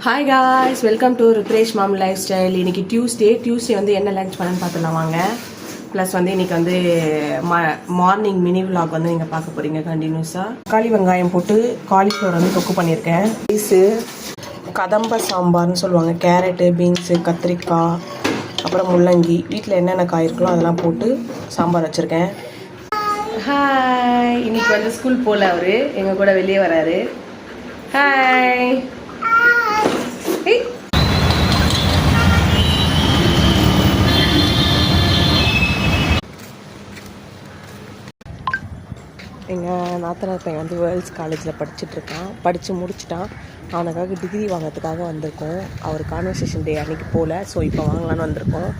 Hi guys, welcome to Rudresh mom lifestyle. இன்னைக்கு Tuesday வந்து என்ன லன்ச் பண்ணன்னு பார்த்துலாம் வாங்க. ப்ளஸ் வந்து இன்னைக்கு வந்து மார்னிங் மினி விலாக் வந்து நீங்கள் பார்க்க போகிறீங்க கண்டினியூஸாக. தக்காளி வெங்காயம் போட்டு காலிஃப்ளவர் வந்து தொக்கு பண்ணியிருக்கேன். ரைஸு, கதம்ப சாம்பார்னு சொல்லுவாங்க. கேரட்டு, பீன்ஸு, கத்திரிக்காய், அப்புறம் முள்ளங்கி, வீட்டில் என்னென்ன காய் இருக்கோ அதெல்லாம் போட்டு சாம்பார் வச்சுருக்கேன். ஹாய், இன்னைக்கு வந்து ஸ்கூல் போகல, அவர் எங்கள் கூட வெளியே வராரு. ஹாய். எங்கள் நாத்தனார் பையன் வந்து வேர்ல்ஸ் காலேஜில் படித்து முடிச்சுட்டான். அவனுக்காக டிகிரி வாங்கிறதுக்காக வந்திருக்கோம். அவர் கான்வர்சேஷன் டே அன்றைக்கி போகல, ஸோ இப்போ வாங்கலான்னு வந்திருக்கோம்.